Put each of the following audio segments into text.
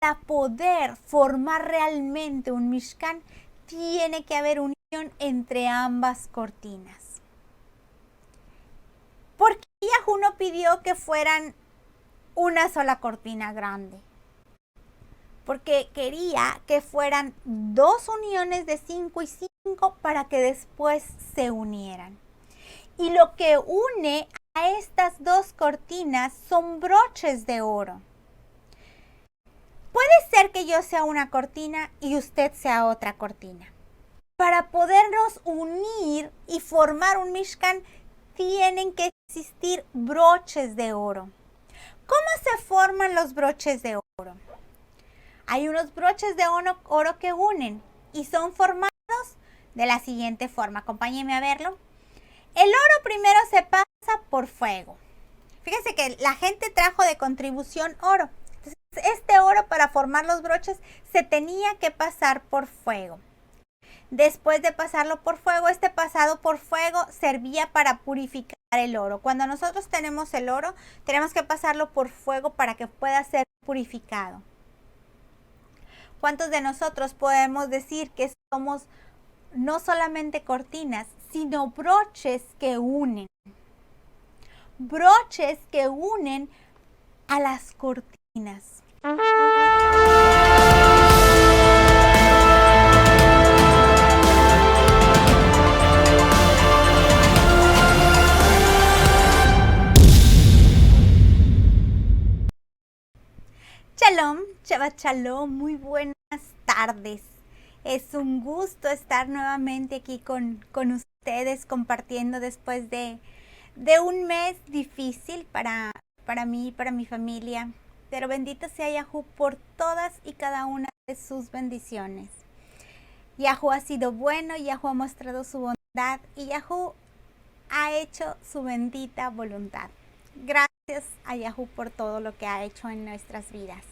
para poder formar realmente un Mishkan, tiene que haber unión entre ambas cortinas. ¿Por qué Yahú no pidió que fueran una sola cortina grande? Porque quería que fueran 2 uniones de 5 y 5 para que después se unieran. Y lo que une a estas 2 cortinas son broches de oro. Puede ser que yo sea una cortina y usted sea otra cortina. Para podernos unir y formar un Mishkan, tienen que existir broches de oro. ¿Cómo se forman los broches de oro? Hay unos broches de oro que unen y son formados de la siguiente forma. Acompáñenme a verlo. El oro primero se pasa por fuego. Fíjense que la gente trajo de contribución oro. Entonces, este oro para formar los broches se tenía que pasar por fuego. Después de pasarlo por fuego, este pasado por fuego servía para purificar el oro. Cuando nosotros tenemos el oro, tenemos que pasarlo por fuego para que pueda ser purificado. ¿Cuántos de nosotros podemos decir que somos no solamente cortinas, sino broches que unen? Broches que unen a las cortinas. Shalom, Shabbat Shalom, muy buenas tardes. Es un gusto estar nuevamente aquí con ustedes compartiendo después de un mes difícil para mí y para mi familia. Pero bendito sea Yahú por todas y cada una de sus bendiciones. Yahú ha sido bueno, Yahú ha mostrado su bondad y Yahú ha hecho su bendita voluntad. Gracias a Yahú por todo lo que ha hecho en nuestras vidas.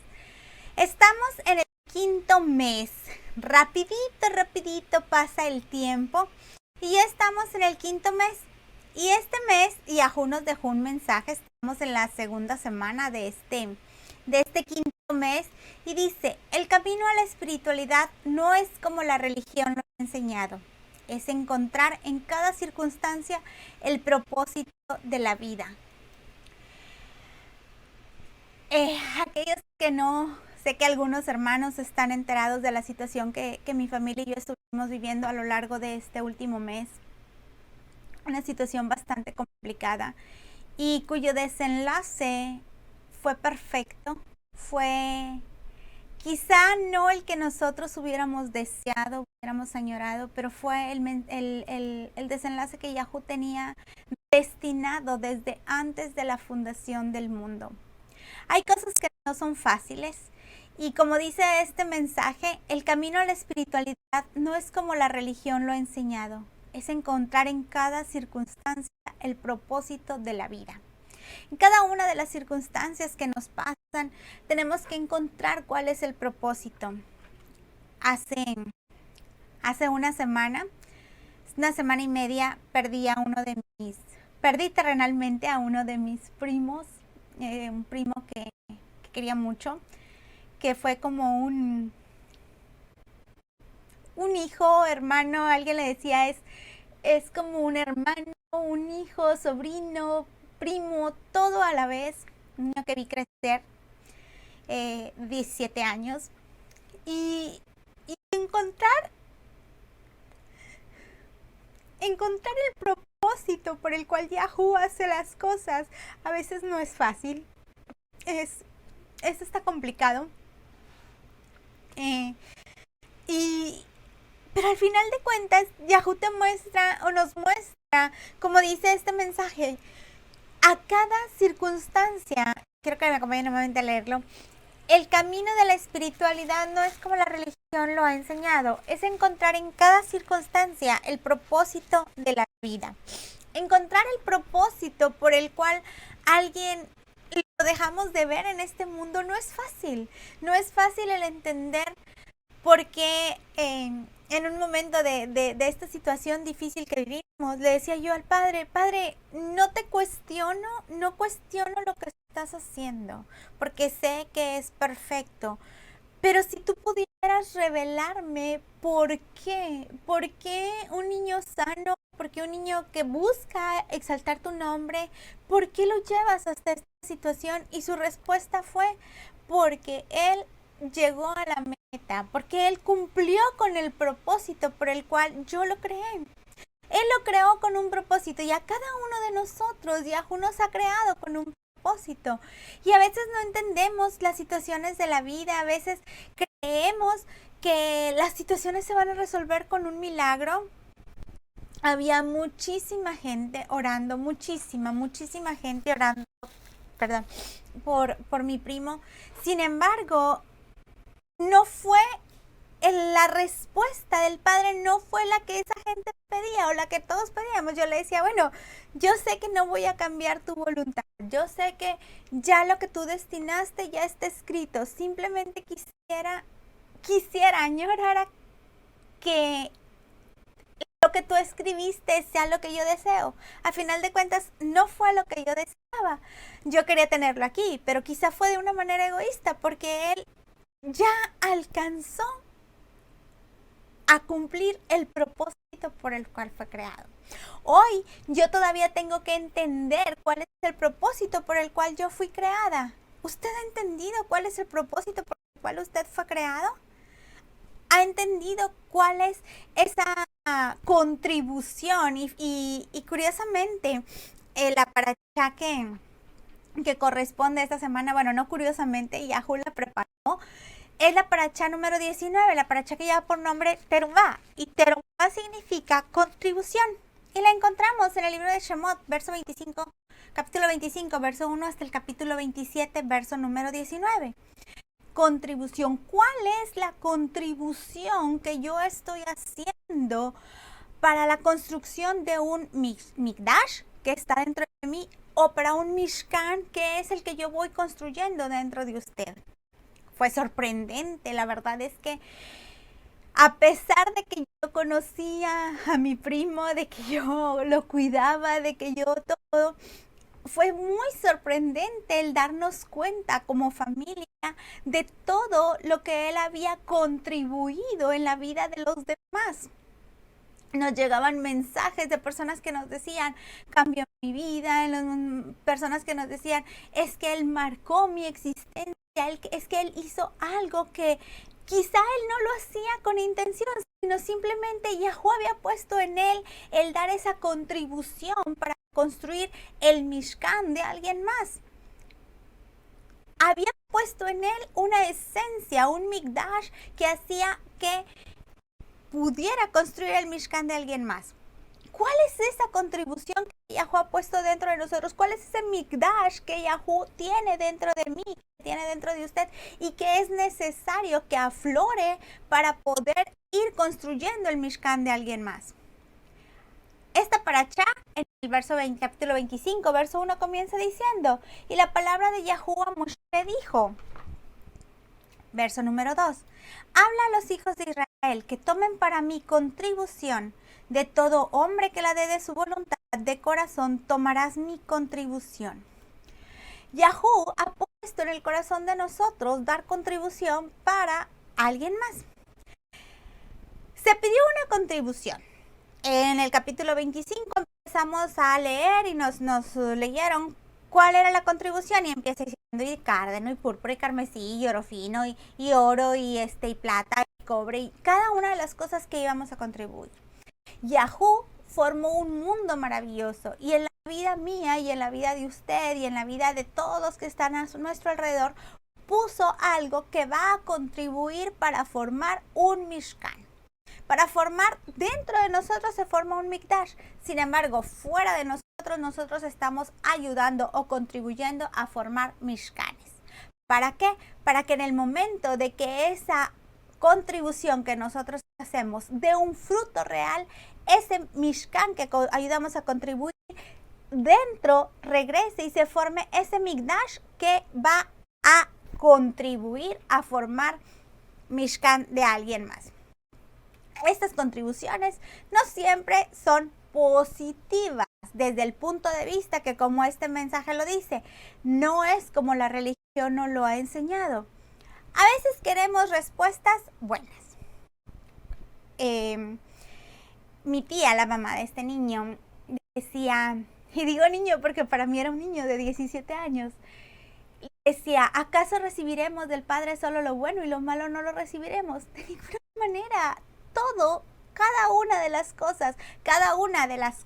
Estamos en el 5.º mes. Rapidito pasa el tiempo y ya estamos en el 5.º mes. Y este mes Yahú nos dejó un mensaje. Estamos en la segunda semana de este 5.º mes y dice: el camino a la espiritualidad no es como la religión lo ha enseñado. Es encontrar en cada circunstancia el propósito de la vida. Aquellos que no, sé que algunos hermanos están enterados de la situación que mi familia y yo estuvimos viviendo a lo largo de este último mes. Una situación bastante complicada y cuyo desenlace fue perfecto. Fue quizá no el que nosotros hubiéramos deseado, hubiéramos añorado, pero fue el desenlace que Yahú tenía destinado desde antes de la fundación del mundo. Hay cosas que no son fáciles y como dice este mensaje, el camino a la espiritualidad no es como la religión lo ha enseñado. Es encontrar en cada circunstancia el propósito de la vida. En cada una de las circunstancias que nos pasan, tenemos que encontrar cuál es el propósito. Hace una semana y media, perdí terrenalmente a uno de mis primos, un primo que quería mucho, que fue como un hijo, hermano. Alguien le decía, es como un hermano, un hijo, sobrino, primo, todo a la vez. Un niño que vi crecer, 17 años. Y encontrar el propósito por el cual Yahú hace las cosas a veces no es fácil. Esto está complicado. Pero al final de cuentas, Yahú te muestra o nos muestra, como dice este mensaje, a cada circunstancia. Quiero que me acompañen nuevamente a leerlo. El camino de la espiritualidad no es como la religión lo ha enseñado. Es encontrar en cada circunstancia el propósito de la vida. Encontrar el propósito por el cual alguien lo dejamos de ver en este mundo no es fácil. No es fácil el entender por qué en un momento de esta situación difícil que vivimos, le decía yo al Padre, no cuestiono lo que estás haciendo, porque sé que es perfecto, Pero si tú pudieras revelarme por qué un niño sano, por qué un niño que busca exaltar tu nombre, por qué lo llevas hasta esta situación, y su respuesta fue porque él llegó a la meta, porque él cumplió con el propósito por el cual yo lo creé. Él lo creó con un propósito, y a cada uno de nosotros Yahú nos ha creado con un propósito. Y a veces no entendemos las situaciones de la vida, a veces creemos que las situaciones se van a resolver con un milagro. Había muchísima gente orando, muchísima gente orando, perdón, por mi primo. Sin embargo, no fue la respuesta del padre, no fue la que esa gente pedía o la que todos pedíamos. Yo le decía, bueno, yo sé que no voy a cambiar tu voluntad, yo sé que ya lo que tú destinaste ya está escrito, simplemente quisiera, añorar que lo que tú escribiste sea lo que yo deseo. A final de cuentas, no fue lo que yo deseaba. Yo quería tenerlo aquí, pero quizá fue de una manera egoísta, porque él ya alcanzó a cumplir el propósito por el cual fue creado. Hoy yo todavía tengo que entender cuál es el propósito por el cual yo fui creada. ¿Usted ha entendido cuál es el propósito por el cual usted fue creado? ¿Ha entendido cuál es esa contribución? Y curiosamente, la paracha que corresponde esta semana, bueno, no curiosamente, Yahú la preparó, es la paracha número 19, la paracha que lleva por nombre Terumá. Y Terumá significa contribución. Y la encontramos en el libro de Shemot, capítulo 25, verso 1 hasta el capítulo 27, verso número 19. Contribución. ¿Cuál es la contribución que yo estoy haciendo para la construcción de un mikdash que está dentro de mí, o para un mishkan que es el que yo voy construyendo dentro de usted? Fue sorprendente, la verdad es que a pesar de que yo conocía a mi primo, de que yo lo cuidaba, de que yo todo, fue muy sorprendente el darnos cuenta como familia de todo lo que él había contribuido en la vida de los demás. Nos llegaban mensajes de personas que nos decían, cambió mi vida, personas que nos decían, es que él marcó mi existencia, es que él hizo algo que quizá él no lo hacía con intención, sino simplemente Yahú había puesto en él el dar esa contribución para construir el Mishkan de alguien más. Había puesto en él una esencia, un Mikdash que hacía que pudiera construir el Mishkan de alguien más. ¿Cuál es esa contribución que Yahú ha puesto dentro de nosotros? ¿Cuál es ese Mikdash que Yahú tiene dentro de mí, que tiene dentro de usted, y que es necesario que aflore para poder ir construyendo el Mishkan de alguien más? Esta paracha, en el verso 20, capítulo 25, verso 1, comienza diciendo, y la palabra de Yahú a Moshe dijo, verso número 2, habla a los hijos de Israel que tomen para mí contribución. De todo hombre que la dé de su voluntad de corazón, tomarás mi contribución. Yahú ha puesto en el corazón de nosotros dar contribución para alguien más. Se pidió una contribución. En el capítulo 25 empezamos a leer y nos leyeron cuál era la contribución, y empieza diciendo, y cárdeno, y púrpura, y carmesí, y oro fino, y oro, y plata, y cobre, y cada una de las cosas que íbamos a contribuir. Yahú formó un mundo maravilloso, y en la vida mía, y en la vida de usted, y en la vida de todos que están a nuestro alrededor, puso algo que va a contribuir para formar un Mishkan. Para formar, dentro de nosotros se forma un Mikdash. Sin embargo, fuera de nosotros estamos ayudando o contribuyendo a formar Mishkanes. ¿Para qué? Para que en el momento de que esa contribución que nosotros hacemos dé un fruto real, ese Mishkan que ayudamos a contribuir dentro regrese y se forme ese Mikdash que va a contribuir a formar Mishkan de alguien más. Estas contribuciones no siempre son positivas desde el punto de vista que, como este mensaje lo dice, no es como la religión nos lo ha enseñado. A veces queremos respuestas buenas. Mi tía, la mamá de este niño, decía, y digo niño porque para mí era un niño de 17 años, decía, ¿acaso recibiremos del Padre solo lo bueno y lo malo no lo recibiremos? De ninguna manera. Todo, cada una de las cosas, cada una de las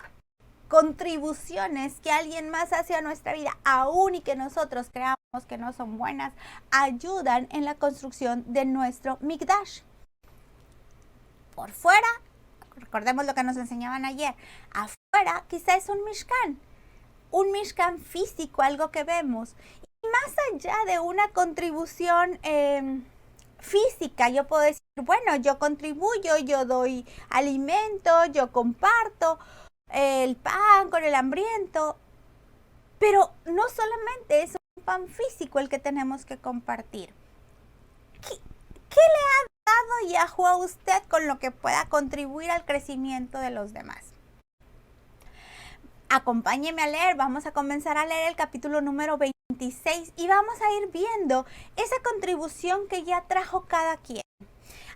contribuciones que alguien más hace a nuestra vida, aun y que nosotros creamos que no son buenas, ayudan en la construcción de nuestro Mikdash. Por fuera, recordemos lo que nos enseñaban ayer, afuera quizá es un Mishkan físico, algo que vemos. Y más allá de una contribución física, yo puedo decir, bueno, yo contribuyo, yo doy alimento, yo comparto el pan con el hambriento, pero no solamente es un pan físico el que tenemos que compartir. ¿Qué le ha dado Yahuwah a usted con lo que pueda contribuir al crecimiento de los demás? Acompáñeme a leer, vamos a comenzar a leer el capítulo número 26 y vamos a ir viendo esa contribución que ya trajo cada quien.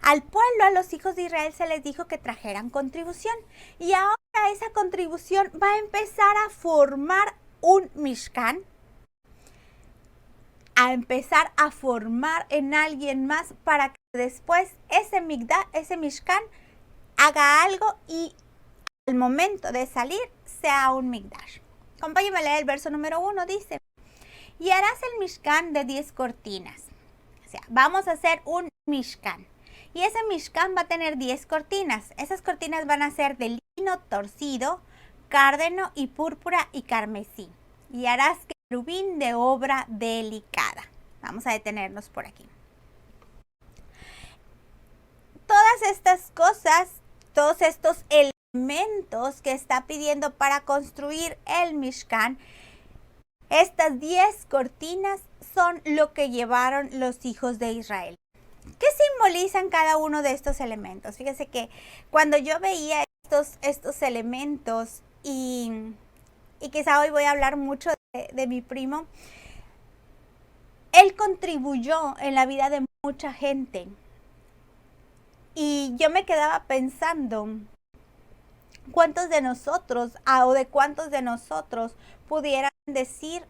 Al pueblo, a los hijos de Israel se les dijo que trajeran contribución y ahora esa contribución va a empezar a formar un Mishkan, a empezar a formar en alguien más para que después ese Mishkan haga algo y al momento de salir sea un Mikdash. Acompáñame a leer el verso número 1, dice, y harás el Mishkan de 10 cortinas. O sea, vamos a hacer un Mishkan. Y ese Mishkan va a tener 10 cortinas. Esas cortinas van a ser de lino torcido, cárdeno y púrpura y carmesí. Y harás querubín de obra delicada. Vamos a detenernos por aquí. Todas estas cosas, todos estos elementos que está pidiendo para construir el Mishkan, estas 10 cortinas son lo que llevaron los hijos de Israel. ¿Qué simbolizan cada uno de estos elementos? Fíjese que cuando yo veía estos elementos y quizá hoy voy a hablar mucho de mi primo, él contribuyó en la vida de mucha gente. Y yo me quedaba pensando, ¿cuántos de nosotros o de cuántos de nosotros pudieran decir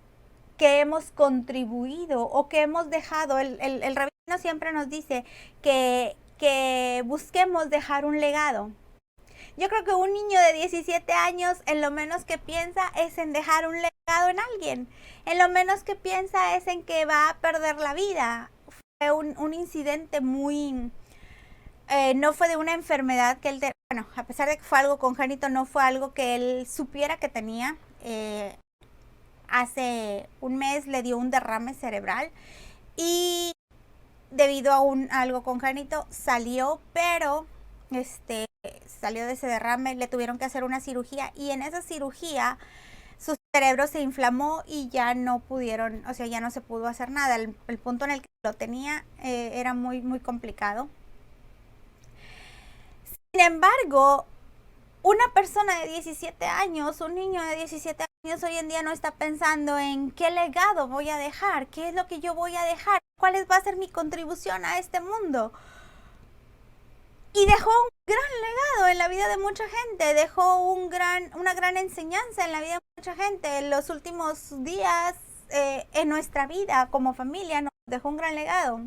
que hemos contribuido o que hemos dejado? El rabino siempre nos dice que busquemos dejar un legado. Yo creo que un niño de 17 años en lo menos que piensa es en dejar un legado en alguien. En lo menos que piensa es en que va a perder la vida. Fue un incidente muy... no fue de una enfermedad que él... Bueno, a pesar de que fue algo congénito, no fue algo que él supiera que tenía. Hace un mes le dio un derrame cerebral y debido a algo congénito salió, pero salió de ese derrame, le tuvieron que hacer una cirugía y en esa cirugía su cerebro se inflamó y ya no pudieron, o sea, ya no se pudo hacer nada. El punto en el que lo tenía era muy, muy complicado. Sin embargo, una persona de 17 años, un niño de 17 años hoy en día no está pensando en qué legado voy a dejar, qué es lo que yo voy a dejar, cuál va a ser mi contribución a este mundo. Y dejó un gran legado en la vida de mucha gente, dejó una gran enseñanza en la vida de mucha gente. En los últimos días en nuestra vida como familia nos dejó un gran legado.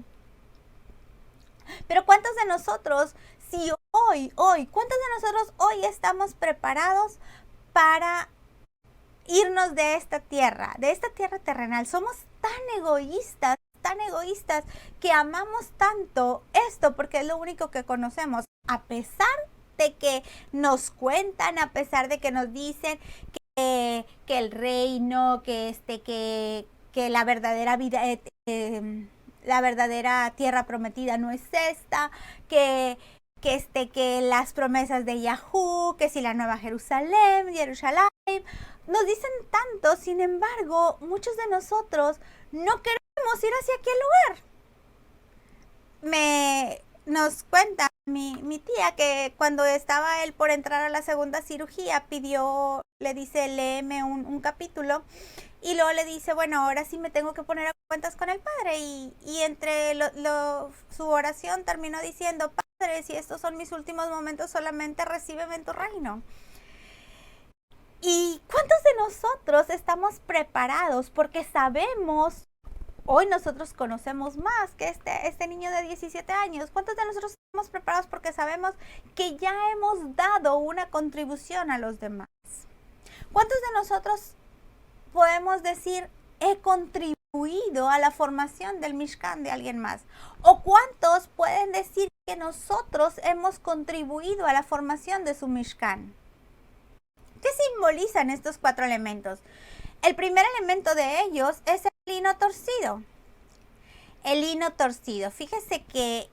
Pero ¿cuántos de nosotros, cuántos de nosotros hoy estamos preparados para irnos de esta tierra terrenal? Somos tan egoístas que amamos tanto esto porque es lo único que conocemos, a pesar de que nos cuentan, a pesar de que nos dicen que el reino, que la verdadera vida, la verdadera tierra prometida no es esta, que las promesas de Yahuwah, que si la nueva Jerusalén, nos dicen tanto. Sin embargo, muchos de nosotros no queremos ir hacia aquel lugar. Nos cuenta mi tía que cuando estaba él por entrar a la segunda cirugía pidió le dice, léeme un capítulo, y luego le dice, bueno, ahora sí me tengo que poner a cuentas con el Padre, y entre su oración terminó diciendo, Padre, si estos son mis últimos momentos, solamente recíbeme en tu reino. ¿Y cuántos de nosotros estamos preparados? Porque sabemos, hoy nosotros conocemos más que este niño de 17 años. ¿Cuántos de nosotros estamos preparados porque sabemos que ya hemos dado una contribución a los demás? ¿Cuántos de nosotros podemos decir, he contribuido a la formación del Mishkan de alguien más? ¿O cuántos pueden decir que nosotros hemos contribuido a la formación de su Mishkan? ¿Qué simbolizan estos 4 elementos? El primer elemento de ellos es el lino torcido. El lino torcido. Fíjese que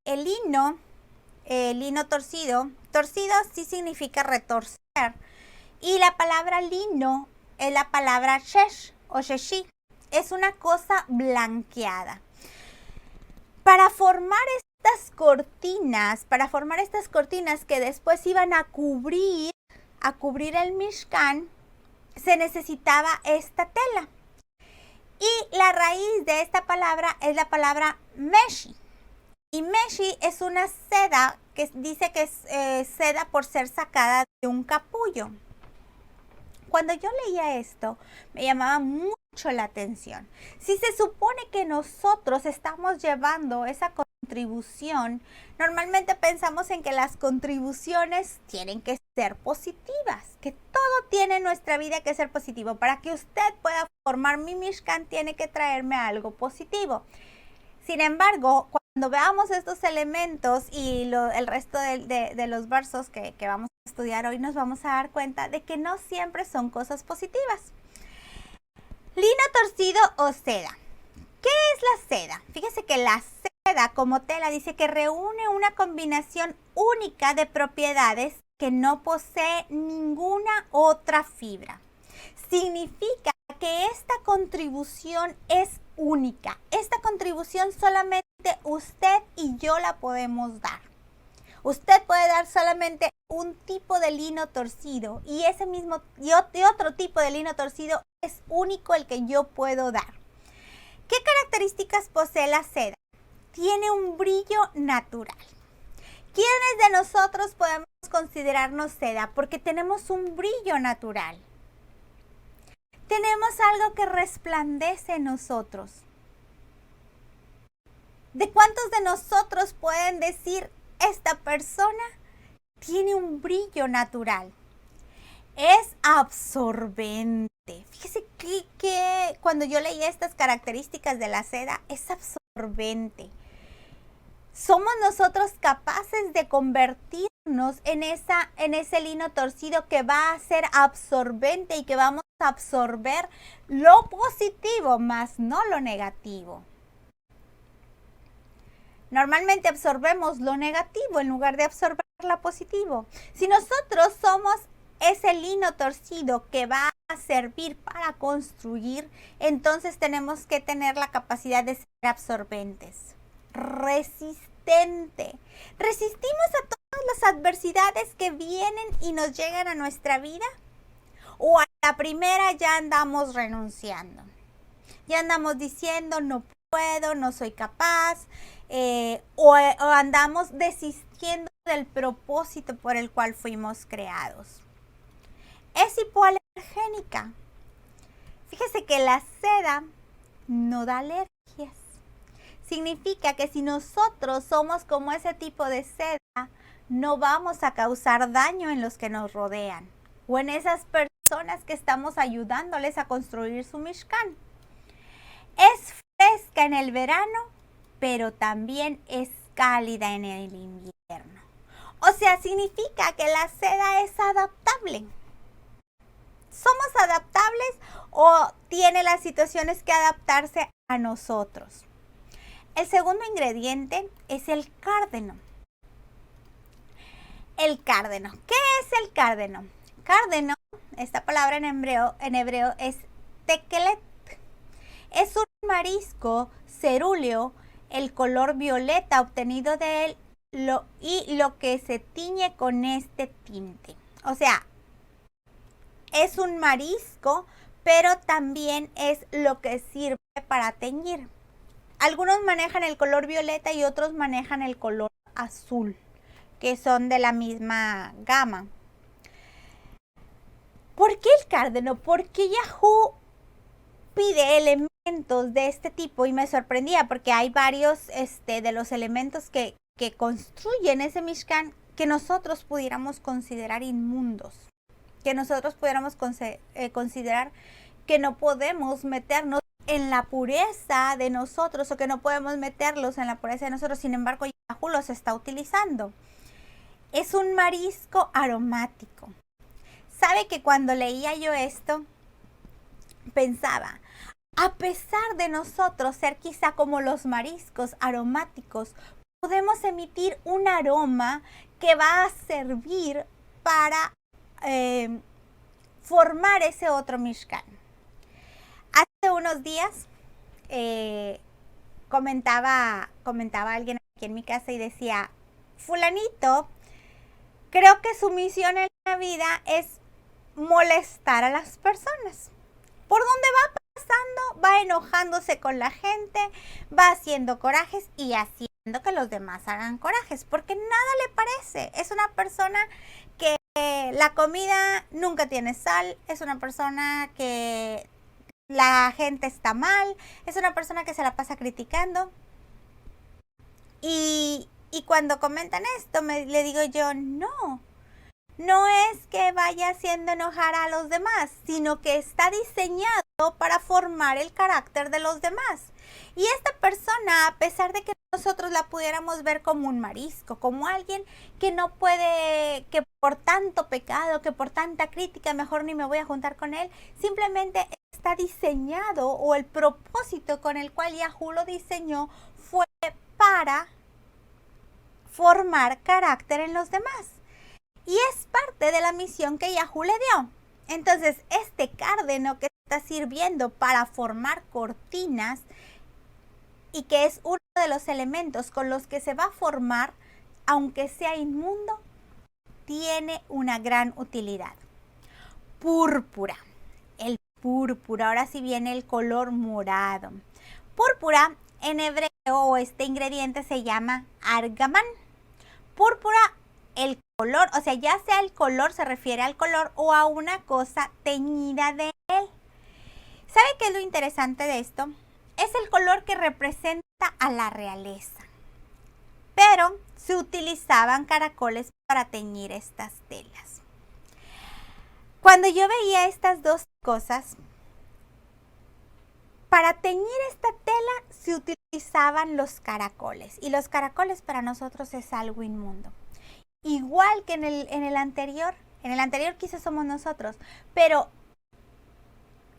el lino torcido sí significa retorcer. Y la palabra lino es la palabra shesh o sheshi. Es una cosa blanqueada. Para formar estas cortinas que después iban a cubrir el Mishkan, se necesitaba esta tela. Y la raíz de esta palabra es la palabra meshi. Y meshi es una seda que dice que es seda por ser sacada de un capullo. Cuando yo leía esto, me llamaba mucho la atención. Si se supone que nosotros estamos llevando esa contribución, normalmente pensamos en que las contribuciones tienen que ser positivas, que todo tiene en nuestra vida que ser positivo. Para que usted pueda formar mi Mishkan, tiene que traerme algo positivo. Sin embargo, cuando veamos estos elementos y el resto de los versos que vamos a estudiar hoy, nos vamos a dar cuenta de que no siempre son cosas positivas. Lino torcido o seda. ¿Qué es la seda? Fíjese que la seda como tela dice que reúne una combinación única de propiedades que no posee ninguna otra fibra. Significa que esta contribución es única. Esta contribución solamente usted y yo la podemos dar. Usted puede dar solamente un tipo de lino torcido y ese mismo y otro tipo de lino torcido es único el que yo puedo dar. ¿Qué características posee la seda? Tiene un brillo natural. ¿Quiénes de nosotros podemos considerarnos seda? Porque tenemos un brillo natural. Tenemos algo que resplandece en nosotros. ¿De cuántos de nosotros pueden decir, esta persona tiene un brillo natural? Es absorbente. Fíjese que cuando yo leí estas características de la seda, es absorbente. ¿Somos nosotros capaces de convertirnos en ese lino torcido que va a ser absorbente y que vamos a absorber lo positivo más no lo negativo? Normalmente absorbemos lo negativo en lugar de absorber lo positivo. Si nosotros somos ese lino torcido que va a servir para construir, entonces tenemos que tener la capacidad de ser absorbentes. Resistente. Resistimos a todas las adversidades que vienen y nos llegan a nuestra vida, o a la primera ya andamos renunciando, ya andamos diciendo no puedo, no soy capaz, o andamos desistiendo del propósito por el cual fuimos creados. Es hipoalergénica. Fíjese que la seda no da alergias. Significa que si nosotros somos como ese tipo de seda, no vamos a causar daño en los que nos rodean o en esas personas que estamos ayudándoles a construir su Mishkan. Es fresca en el verano, pero también es cálida en el invierno. O sea, significa que la seda es adaptable. ¿Somos adaptables o tiene las situaciones que adaptarse a nosotros? El segundo ingrediente es el cárdeno. El cárdeno. ¿Qué es el cárdeno? Cárdeno, esta palabra en hebreo es tekelet. Es un marisco cerúleo, el color violeta obtenido de él y lo que se tiñe con este tinte. O sea, es un marisco, pero también es lo que sirve para teñir. Algunos manejan el color violeta y otros manejan el color azul, que son de la misma gama. ¿Por qué el cárdeno? ¿Por qué Yahoo pide elementos de este tipo? Y me sorprendía porque hay varios de los elementos que construyen ese Mishkan que nosotros pudiéramos considerar inmundos, que nosotros pudiéramos considerar que no podemos meternos en la pureza de nosotros o que no podemos meterlos en la pureza de nosotros. Sin embargo, Yahoo los está utilizando. Es un marisco aromático. ¿Sabe que cuando leía yo esto, pensaba, a pesar de nosotros ser quizá como los mariscos aromáticos, podemos emitir un aroma que va a servir para formar ese otro Mishkan? Hace unos días comentaba alguien aquí en mi casa y decía, fulanito, creo que su misión en la vida es molestar a las personas. Por donde va pasando, va enojándose con la gente, va haciendo corajes y haciendo que los demás hagan corajes, porque nada le parece. Es una persona que la comida nunca tiene sal, es una persona que la gente está mal, es una persona que se la pasa criticando. Y cuando comentan esto, le digo yo, no es que vaya haciendo enojar a los demás, sino que está diseñado para formar el carácter de los demás. Y esta persona, a pesar de que nosotros la pudiéramos ver como un marisco, como alguien que no puede, que por tanto pecado, que por tanta crítica, mejor ni me voy a juntar con él, simplemente está diseñado, o el propósito con el cual Yahoo lo diseñó fue para formar carácter en los demás. Y es parte de la misión que Yahoo le dio. Entonces, este cárdeno que está sirviendo para formar cortinas y que es uno de los elementos con los que se va a formar, aunque sea inmundo, tiene una gran utilidad. Púrpura. El púrpura, ahora sí viene el color morado. Púrpura en hebreo, este ingrediente se llama argamán. Púrpura, el color, o sea, ya sea el color, se refiere al color o a una cosa teñida de él. ¿Sabe qué es lo interesante de esto? Es el color que representa a la realeza. Pero se utilizaban caracoles para teñir estas telas. Cuando yo veía estas dos cosas, para teñir esta tela se utilizaban los caracoles. Y los caracoles para nosotros es algo inmundo. Igual que en el anterior quizás somos nosotros, pero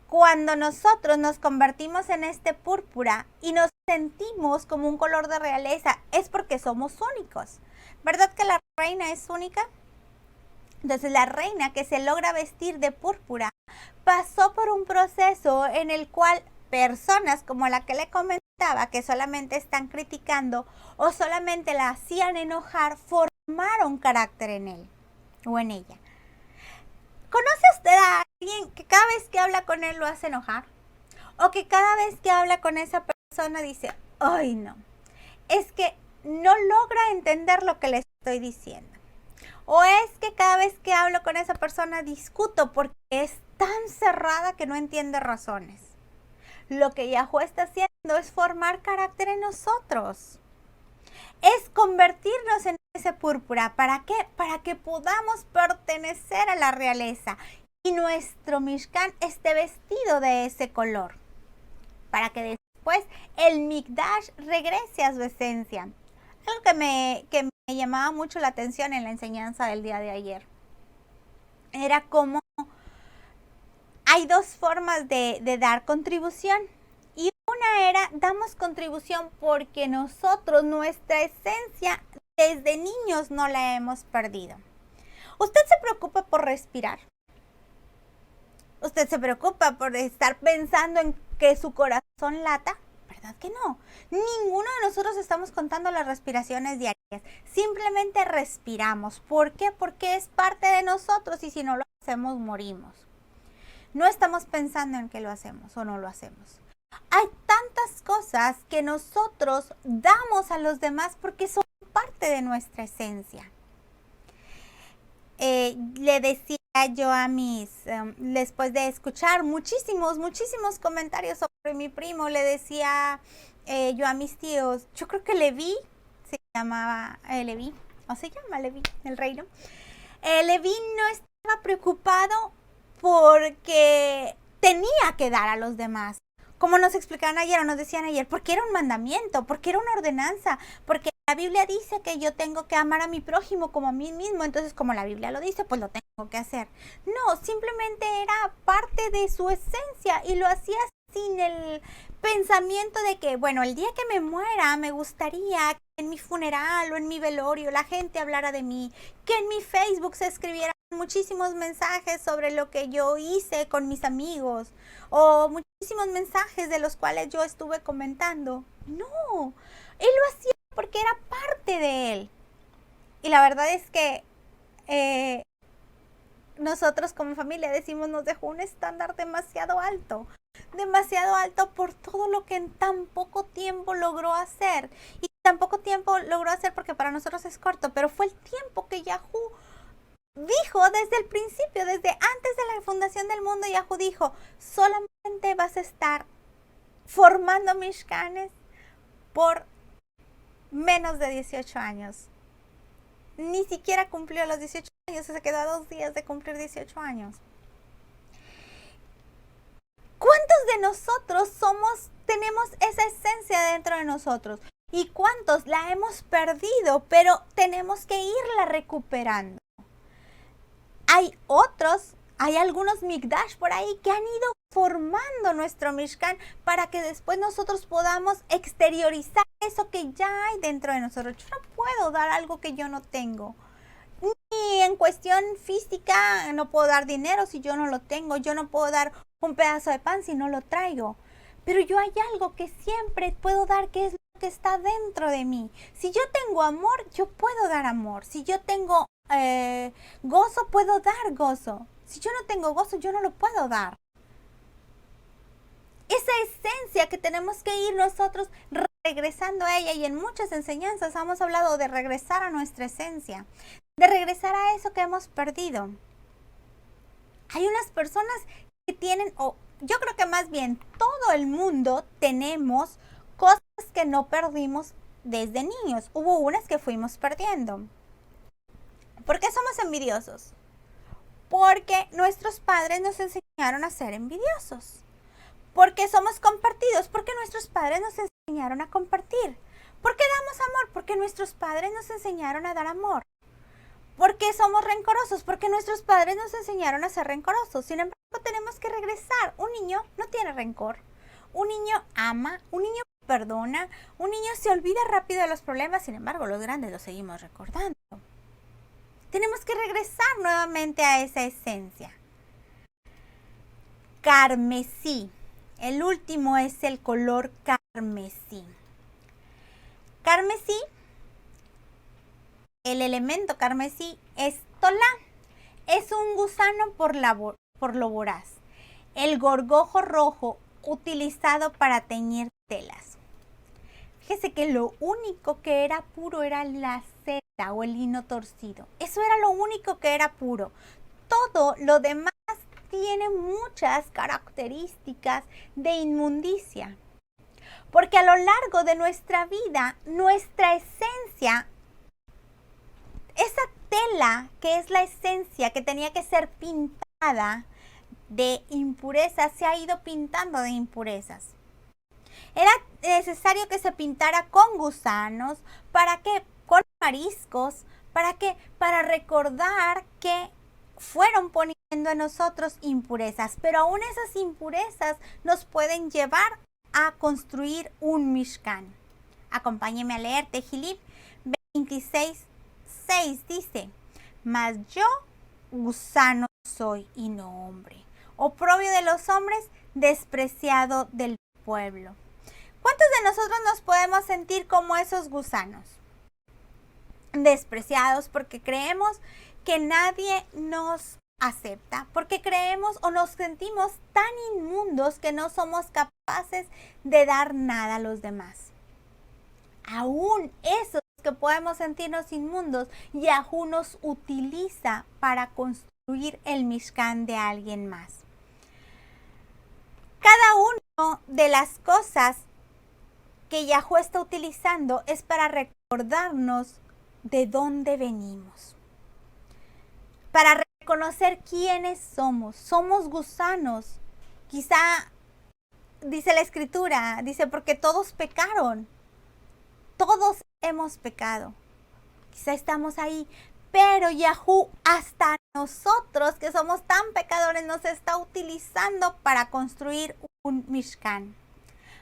cuando nosotros nos convertimos en este púrpura y nos sentimos como un color de realeza, es porque somos únicos. ¿Verdad que la reina es única? Entonces la reina que se logra vestir de púrpura pasó por un proceso en el cual personas como la que le comentaba, que solamente están criticando o solamente la hacían enojar, formaron carácter en él o en ella. ¿Conoce usted a alguien que cada vez que habla con él lo hace enojar? O que cada vez que habla con esa persona dice, ay no, es que no logra entender lo que le estoy diciendo? O es que cada vez que hablo con esa persona discuto porque es tan cerrada que no entiende razones. Lo que Yahoo está haciendo es formar carácter en nosotros. Es convertirnos en ese púrpura. ¿Para qué? Para que podamos pertenecer a la realeza y nuestro Mishkan esté vestido de ese color. Para que después el Mikdash regrese a su esencia. Algo que me llamaba mucho la atención en la enseñanza del día de ayer era cómo hay dos formas de dar contribución. Y una era, damos contribución porque nosotros, nuestra esencia, desde niños no la hemos perdido. ¿Usted se preocupa por respirar? ¿Usted se preocupa por estar pensando en que su corazón lata? ¿Verdad que no? Ninguno de nosotros estamos contando las respiraciones diarias. Simplemente respiramos. ¿Por qué? Porque es parte de nosotros y si no lo hacemos, morimos. no estamos pensando en que lo hacemos o no lo hacemos. Hay tantas cosas que nosotros damos a los demás porque son parte de nuestra esencia. Le decía yo a después de escuchar muchísimos comentarios sobre mi primo, le decía yo a mis tíos, yo creo que Levi, se llamaba Levi, o se llama Levi, el reino. Levi no estaba preocupado porque tenía que dar a los demás. Como nos explicaron ayer o nos decían ayer, porque era un mandamiento, porque era una ordenanza, porque la Biblia dice que yo tengo que amar a mi prójimo como a mí mismo, entonces como la Biblia lo dice, pues lo tengo que hacer. No, simplemente era parte de su esencia y lo hacía sin el pensamiento de que, bueno, el día que me muera me gustaría que en mi funeral o en mi velorio la gente hablara de mí, que en mi Facebook se escribieran muchísimos mensajes sobre lo que yo hice con mis amigos o muchísimos mensajes de los cuales yo estuve comentando. No, él lo hacía porque era parte de él. Y la verdad es que nosotros como familia decimos, nos dejó un estándar demasiado alto por todo lo que en tan poco tiempo logró hacer. Y tan poco tiempo logró hacer porque para nosotros es corto, pero fue el tiempo que Yahoo dijo desde el principio, desde antes de la fundación del mundo. Yahoo dijo, solamente vas a estar formando mishkanes por menos de 18 años. Ni siquiera cumplió los 18 años, se quedó a 2 días de cumplir 18 años. ¿Cuántos de nosotros tenemos esa esencia dentro de nosotros? ¿Y cuántos la hemos perdido, pero tenemos que irla recuperando? Hay algunos Mikdash por ahí que han ido formando nuestro Mishkan para que después nosotros podamos exteriorizar eso que ya hay dentro de nosotros. Yo no puedo dar algo que yo no tengo. Ni en cuestión física no puedo dar dinero si yo no lo tengo. Yo no puedo dar un pedazo de pan si no lo traigo. Pero yo hay algo que siempre puedo dar, que es lo que está dentro de mí. Si yo tengo amor, yo puedo dar amor. Si yo tengo gozo, puedo dar gozo. Si yo no tengo gozo, yo no lo puedo dar. Esa esencia que tenemos que ir nosotros regresando a ella, y en muchas enseñanzas hemos hablado de regresar a nuestra esencia, de regresar a eso que hemos perdido. Hay unas personas que tienen, yo creo que más bien todo el mundo tenemos cosas que no perdimos desde niños. Hubo unas que fuimos perdiendo. ¿Por qué somos envidiosos? Porque nuestros padres nos enseñaron a ser envidiosos. Porque somos compartidos, porque nuestros padres nos enseñaron a compartir. ¿Por qué damos amor? Porque nuestros padres nos enseñaron a dar amor. ¿Por qué somos rencorosos? Porque nuestros padres nos enseñaron a ser rencorosos. Sin embargo, tenemos que regresar. Un niño no tiene rencor. Un niño ama, un niño perdona, un niño se olvida rápido de los problemas. Sin embargo, los grandes los seguimos recordando. Tenemos que regresar nuevamente a esa esencia. Carmesí. El último es el color carmesí. Carmesí, el elemento carmesí es tolá. Es un gusano por lo voraz. El gorgojo rojo utilizado para teñir telas. Fíjese que lo único que era puro era la seda o el lino torcido. Eso era lo único que era puro. Todo lo demás tiene muchas características de inmundicia. Porque a lo largo de nuestra vida, nuestra esencia, esa tela que es la esencia que tenía que ser pintada de impurezas, se ha ido pintando de impurezas. Era necesario que se pintara con gusanos, ¿para qué? Con mariscos, ¿para qué? Para recordar que fueron poniendo en nosotros impurezas, pero aún esas impurezas nos pueden llevar a construir un Mishkan. Acompáñeme a leer Tehillim 26:6 dice: mas yo gusano soy y no hombre, oprobio de los hombres, despreciado del pueblo. ¿Cuántos de nosotros nos podemos sentir como esos gusanos? Despreciados porque creemos que nadie nos acepta, porque creemos o nos sentimos tan inmundos que no somos capaces de dar nada a los demás. Aún esos que podemos sentirnos inmundos, Yahú nos utiliza para construir el Mishkan de alguien más. Cada una de las cosas que Yahú está utilizando es para recordarnos de dónde venimos, para reconocer quiénes somos. Somos gusanos. Quizá, dice la Escritura, dice, porque todos pecaron. Todos hemos pecado. Quizá estamos ahí, pero Yahú hasta nosotros, que somos tan pecadores, nos está utilizando para construir un Mishkan.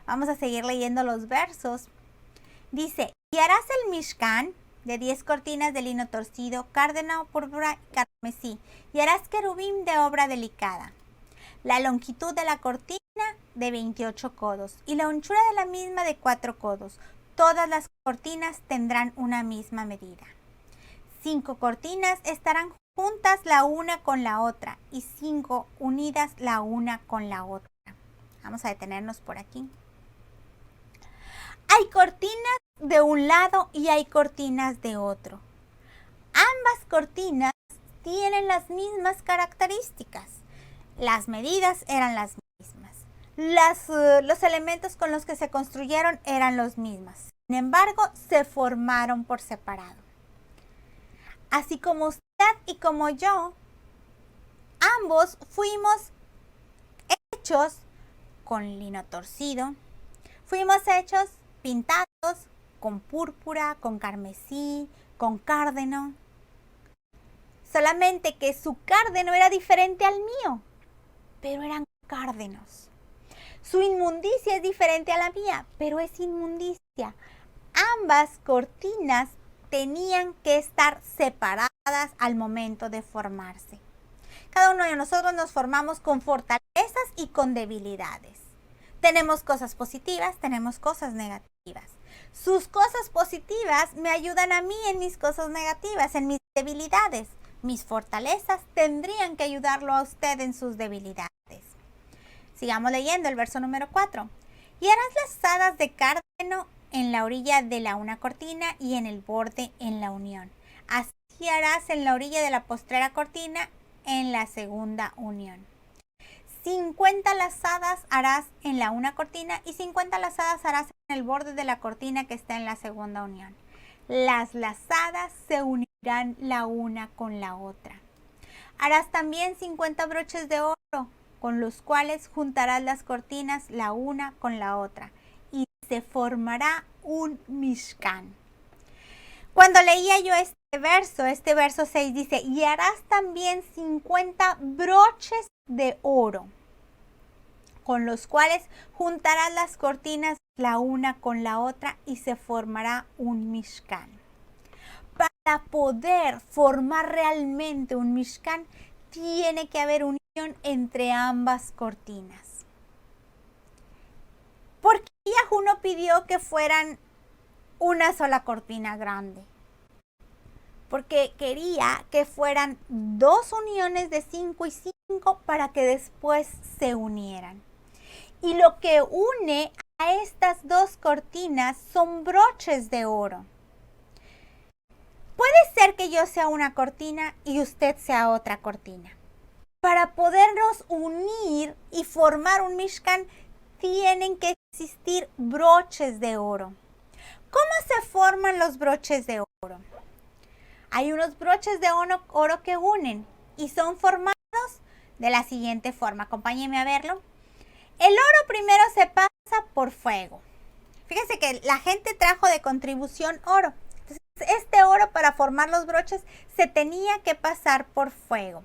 Vamos a seguir leyendo los versos. Dice, y harás el Mishkan de 10 cortinas de lino torcido, cárdeno, púrpura y carmesí, y harás querubín de obra delicada. La longitud de la cortina de 28 codos, y la anchura de la misma de 4 codos. Todas las cortinas tendrán una misma medida. 5 cortinas estarán juntas la una con la otra, y 5 unidas la una con la otra. Vamos a detenernos por aquí. Hay cortinas de un lado y hay cortinas de otro. Ambas cortinas tienen las mismas características. Las medidas eran las mismas. Los elementos con los que se construyeron eran los mismos. Sin embargo, se formaron por separado. Así como usted y como yo, ambos fuimos hechos con lino torcido. Fuimos hechos pintados con púrpura, con carmesí, con cárdeno. Solamente que su cárdeno era diferente al mío, pero eran cárdenos. Su inmundicia es diferente a la mía, pero es inmundicia. Ambas cortinas tenían que estar separadas al momento de formarse. Cada uno de nosotros nos formamos con fortalezas y con debilidades. Tenemos cosas positivas, tenemos cosas negativas. Sus cosas positivas me ayudan a mí en mis cosas negativas, en mis debilidades. Mis fortalezas tendrían que ayudarlo a usted en sus debilidades. Sigamos leyendo el verso número 4. Y harás lazadas de cárdeno en la orilla de la una cortina y en el borde en la unión. Así harás en la orilla de la postrera cortina en la segunda unión. 50 lazadas harás en la una cortina y 50 lazadas harás en el borde de la cortina que está en la segunda unión. Las lazadas se unirán la una con la otra. Harás también 50 broches de oro, con los cuales juntarás las cortinas la una con la otra, y se formará un Mishkan. Cuando leía yo este verso 6 dice, y harás también 50 broches de oro, con los cuales juntarás las cortinas la una con la otra y se formará un Mishkan. Para poder formar realmente un Mishkan, tiene que haber unión entre ambas cortinas. ¿Por qué Yahú no pidió que fueran una sola cortina grande? Porque quería que fueran 2 uniones de 5 y 5 para que después se unieran. Y lo que une a estas 2 cortinas son broches de oro. Puede ser que yo sea una cortina y usted sea otra cortina. Para podernos unir y formar un Mishkan, tienen que existir broches de oro. ¿Cómo se forman los broches de oro? Hay unos broches de oro que unen y son formados de la siguiente forma. Acompáñenme a verlo. El oro primero se pasa por fuego. Fíjense que la gente trajo de contribución oro. Entonces, este oro para formar los broches se tenía que pasar por fuego.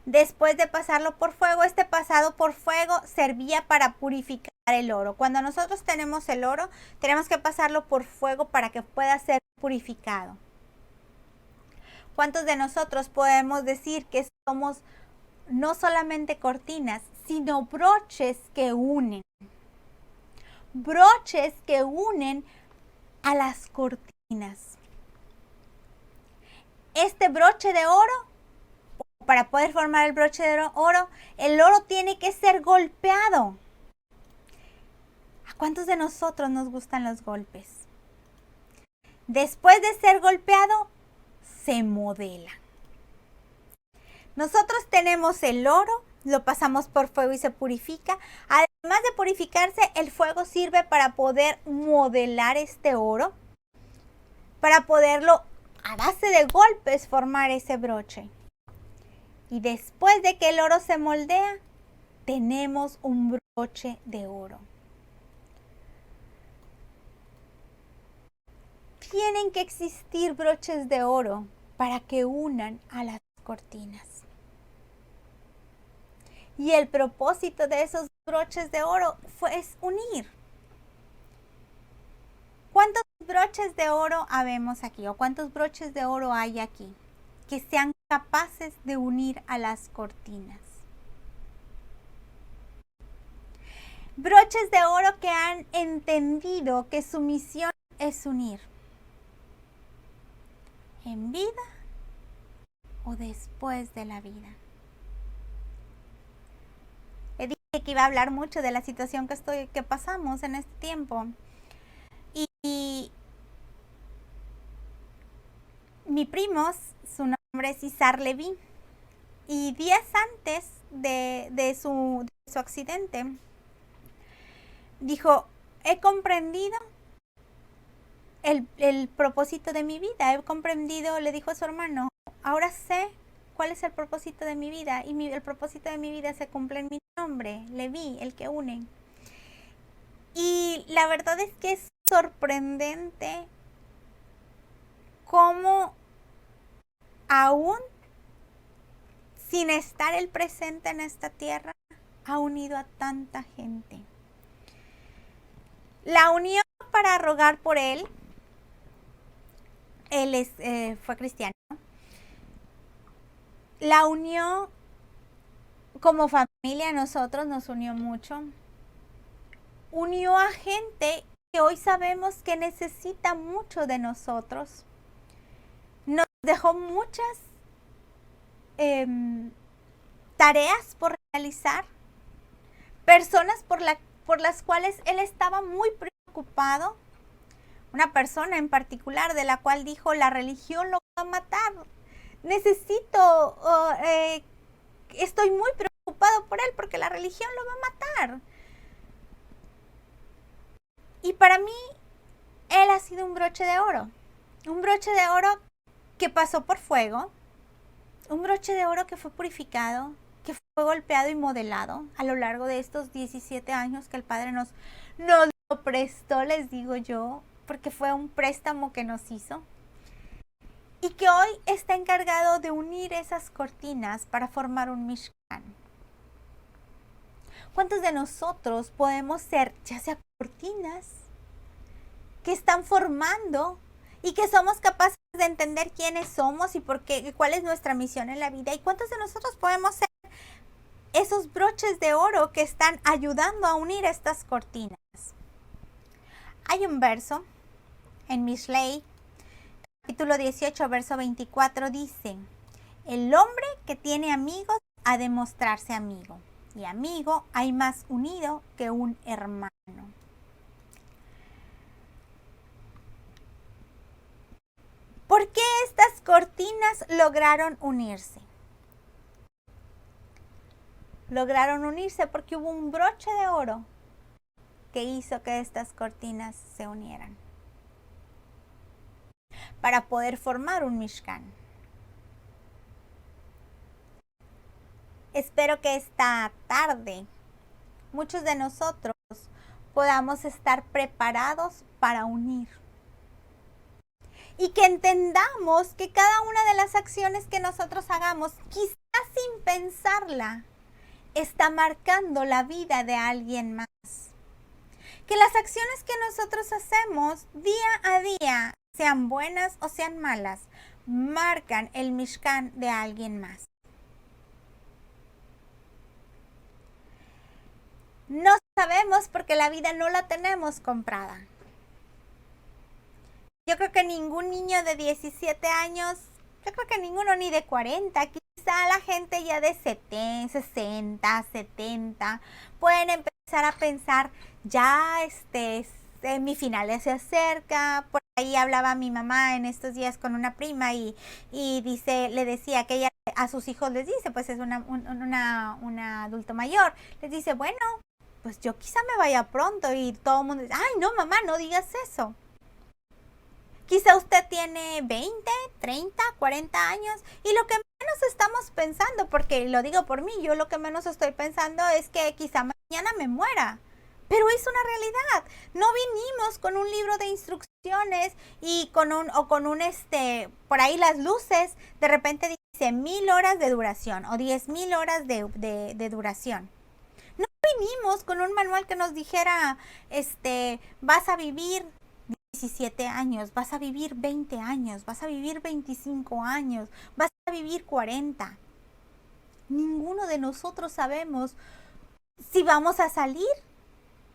Después de pasarlo por fuego, este pasado por fuego servía para purificar el oro. Cuando nosotros tenemos el oro, tenemos que pasarlo por fuego para que pueda ser purificado. ¿Cuántos de nosotros podemos decir que somos no solamente cortinas, sino broches que unen? Broches que unen a las cortinas. Este broche de oro, para poder formar el broche de oro, el oro tiene que ser golpeado. ¿A cuántos de nosotros nos gustan los golpes? Después de ser golpeado, se modela. Nosotros tenemos el oro, lo pasamos por fuego y se purifica. Además de purificarse, el fuego sirve para poder modelar este oro, para poderlo a base de golpes formar ese broche. Y después de que el oro se moldea, tenemos un broche de oro. Tienen que existir broches de oro para que unan a las cortinas. Y el propósito de esos broches de oro es unir. ¿Cuántos broches de oro habemos aquí? ¿O cuántos broches de oro hay aquí que sean capaces de unir a las cortinas? Broches de oro que han entendido que su misión es unir. ¿En vida o después de la vida? Le dije que iba a hablar mucho de la situación que pasamos en este tiempo. Y mi primo, su nombre es Isar Leví, y días antes de su accidente, dijo, he comprendido el propósito de mi vida, he comprendido, le dijo a su hermano, ahora sé cuál es el propósito de mi vida, y el propósito de mi vida se cumple en mi nombre, Leví, el que une. Y la verdad es que es sorprendente cómo aún sin estar él presente en esta tierra, ha unido a tanta gente. La unión para rogar por él fue cristiano. La unión como familia a nosotros nos unió mucho. Unió a gente que hoy sabemos que necesita mucho de nosotros. Nos dejó muchas tareas por realizar. Personas por las cuales él estaba muy preocupado. Una persona en particular de la cual dijo, la religión lo va a matar. Estoy muy preocupado por él porque la religión lo va a matar. Y para mí, él ha sido un broche de oro. Un broche de oro que pasó por fuego. Un broche de oro que fue purificado, que fue golpeado y modelado a lo largo de estos 17 años que el Padre nos lo prestó, les digo yo, porque fue un préstamo que nos hizo. Y que hoy está encargado de unir esas cortinas para formar un Mishkan. ¿Cuántos de nosotros podemos ser, ya sea cortinas, que están formando y que somos capaces de entender quiénes somos y cuál es nuestra misión en la vida? ¿Y cuántos de nosotros podemos ser esos broches de oro que están ayudando a unir estas cortinas? Hay un verso en Mishlei, capítulo 18, verso 24, dice, el hombre que tiene amigos ha de mostrarse amigo, y amigo hay más unido que un hermano. ¿Por qué estas cortinas lograron unirse? Lograron unirse porque hubo un broche de oro que hizo que estas cortinas se unieran para poder formar un Mishkan. Espero que esta tarde muchos de nosotros podamos estar preparados para unir. Y que entendamos que cada una de las acciones que nosotros hagamos, quizás sin pensarla, está marcando la vida de alguien más. Que las acciones que nosotros hacemos día a día, sean buenas o sean malas, marcan el Mishkan de alguien más. No sabemos porque la vida no la tenemos comprada. Yo creo que ningún niño de 17 años, yo creo que ninguno ni de 40, quizá la gente ya de 60, 70, pueden empezar a pensar, ya mi final ya se acerca. Por ahí hablaba mi mamá en estos días con una prima y le decía que ella a sus hijos les dice, pues es una adulto mayor, les dice, bueno, pues yo quizá me vaya pronto, y todo el mundo dice, ay no mamá, no digas eso. Quizá usted tiene 20, 30, 40 años y lo que menos estamos pensando, porque lo digo por mí, yo lo que menos estoy pensando es que quizá mañana me muera. Pero es una realidad. No vinimos con un libro de instrucciones y con por ahí las luces, de repente dice 1000 horas de duración o 10,000 horas de duración. No vinimos con un manual que nos dijera, vas a vivir 17 años, vas a vivir 20 años, vas a vivir 25 años, vas a vivir 40. Ninguno de nosotros sabemos si vamos a salir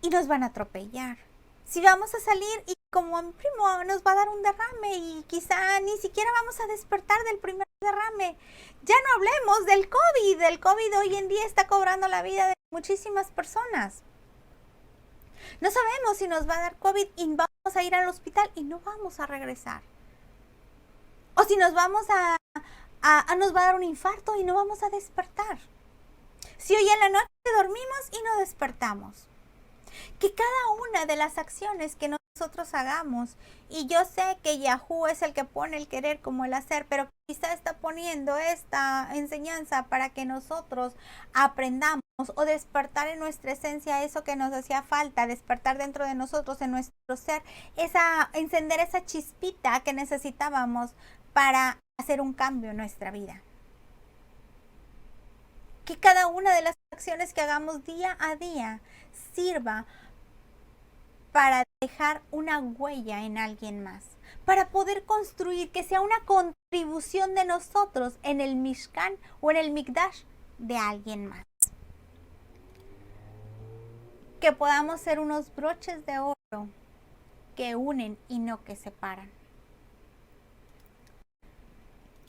y nos van a atropellar. Si vamos a salir y como a mi primo nos va a dar un derrame y quizá ni siquiera vamos a despertar del primer derrame. Ya no hablemos del COVID. El COVID hoy en día está cobrando la vida de muchísimas personas. No sabemos si nos va a dar COVID y vamos a ir al hospital y no vamos a regresar. O si nos vamos nos va a dar un infarto y no vamos a despertar. Si hoy en la noche dormimos y no despertamos. Que cada una de las acciones que nosotros hagamos, y yo sé que Yahoo es el que pone el querer como el hacer, pero quizá está poniendo esta enseñanza para que nosotros aprendamos o despertar en nuestra esencia eso que nos hacía falta, despertar dentro de nosotros, en nuestro ser, encender esa chispita que necesitábamos para hacer un cambio en nuestra vida. Que cada una de las acciones que hagamos día a día sirva para dejar una huella en alguien más, para poder construir, que sea una contribución de nosotros en el Mishkan o en el Mikdash de alguien más. Que podamos ser unos broches de oro que unen y no que separan.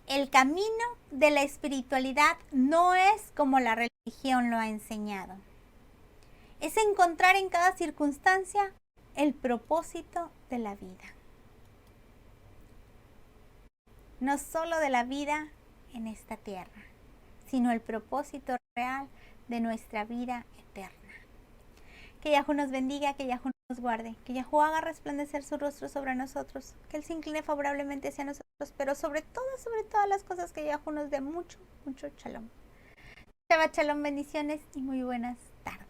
El camino de la espiritualidad no es como la religión lo ha enseñado. Es encontrar en cada circunstancia el propósito de la vida. No solo de la vida en esta tierra, sino el propósito real de nuestra vida eterna. Que Yahoo nos bendiga, que Yahoo nos guarde, que Yahoo haga resplandecer su rostro sobre nosotros, que Él se incline favorablemente hacia nosotros, pero sobre todas las cosas, que Yahoo nos dé mucho, mucho shalom. Shabbat shalom, bendiciones y muy buenas tardes.